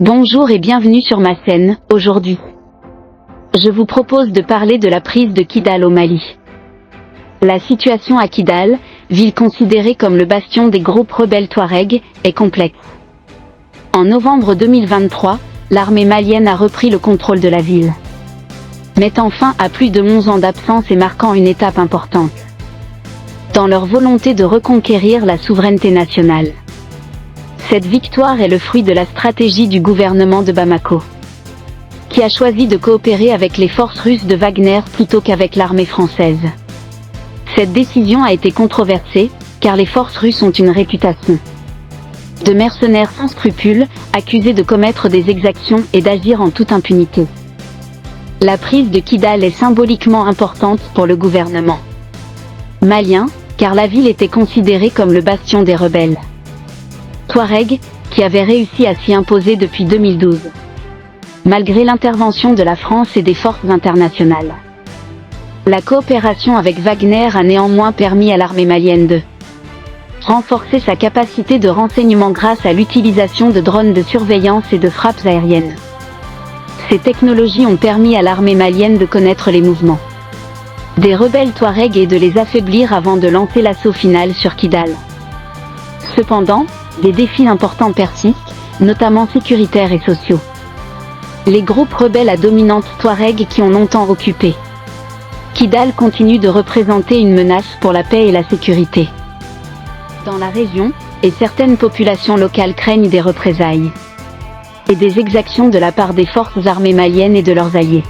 Bonjour et bienvenue sur ma chaîne. Aujourd'hui, je vous propose de parler de la prise de Kidal au Mali. La situation à Kidal, ville considérée comme le bastion des groupes rebelles Touaregs, est complexe. En novembre 2023, l'armée malienne a repris le contrôle de la ville, mettant fin à plus de 11 ans d'absence et marquant une étape importante dans leur volonté de reconquérir la souveraineté nationale. Cette victoire est le fruit de la stratégie du gouvernement de Bamako, qui a choisi de coopérer avec les forces russes de Wagner plutôt qu'avec l'armée française. Cette décision a été controversée, car les forces russes ont une réputation de mercenaires sans scrupules, accusés de commettre des exactions et d'agir en toute impunité. La prise de Kidal est symboliquement importante pour le gouvernement malien, car la ville était considérée comme le bastion des rebelles Touaregs, qui avaient réussi à s'y imposer depuis 2012, malgré l'intervention de la France et des forces internationales. La coopération avec Wagner a néanmoins permis à l'armée malienne de renforcer sa capacité de renseignement grâce à l'utilisation de drones de surveillance et de frappes aériennes. Ces technologies ont permis à l'armée malienne de connaître les mouvements des rebelles Touaregs et de les affaiblir avant de lancer l'assaut final sur Kidal. Cependant, des défis importants persistent, notamment sécuritaires et sociaux. Les groupes rebelles à dominante Touareg qui ont longtemps occupé Kidal continuent de représenter une menace pour la paix et la sécurité dans la région, et certaines populations locales craignent des représailles et des exactions de la part des forces armées maliennes et de leurs alliés.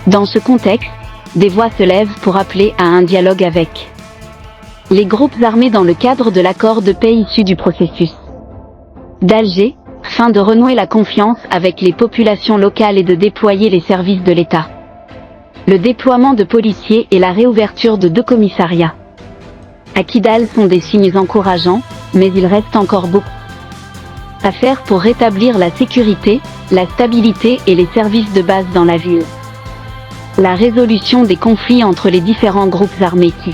Dans ce contexte, des voix se lèvent pour appeler à un dialogue avec les groupes armés dans le cadre de l'accord de paix issu du processus d'Alger, afin de renouer la confiance avec les populations locales et de déployer les services de l'État. Le déploiement de policiers et la réouverture de 2 commissariats à Kidal sont des signes encourageants, mais il reste encore beaucoup à faire pour rétablir la sécurité, la stabilité et les services de base dans la ville. La résolution des conflits entre les différents groupes armés qui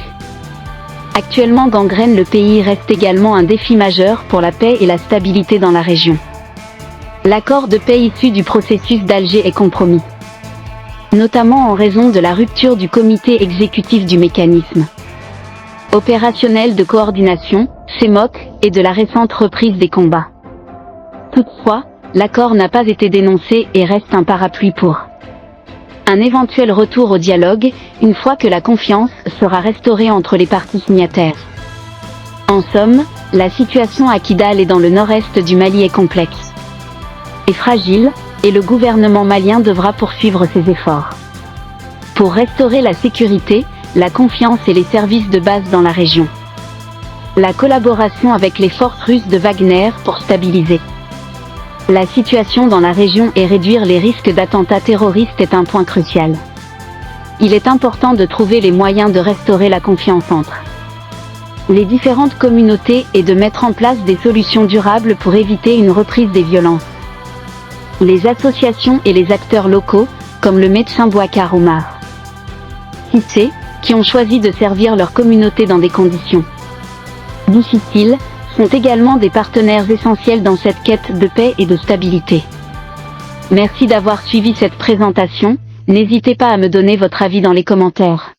actuellement gangrènent le pays reste également un défi majeur pour la paix et la stabilité dans la région. L'accord de paix issu du processus d'Alger est compromis, notamment en raison de la rupture du comité exécutif du mécanisme opérationnel de coordination, CEMOC, et de la récente reprise des combats. Toutefois, l'accord n'a pas été dénoncé et reste un parapluie pour un éventuel retour au dialogue, une fois que la confiance sera restaurée entre les parties signataires. En somme, la situation à Kidal et dans le nord-est du Mali est complexe et fragile, et le gouvernement malien devra poursuivre ses efforts pour restaurer la sécurité, la confiance et les services de base dans la région. La collaboration avec les forces russes de Wagner pour stabiliser la situation dans la région et réduire les risques d'attentats terroristes est un point crucial. Il est important de trouver les moyens de restaurer la confiance entre les différentes communautés et de mettre en place des solutions durables pour éviter une reprise des violences. Les associations et les acteurs locaux, comme le médecin Bouakar Oumar Cissé, qui ont choisi de servir leur communauté dans des conditions difficiles, sont également des partenaires essentiels dans cette quête de paix et de stabilité. Merci d'avoir suivi cette présentation, n'hésitez pas à me donner votre avis dans les commentaires.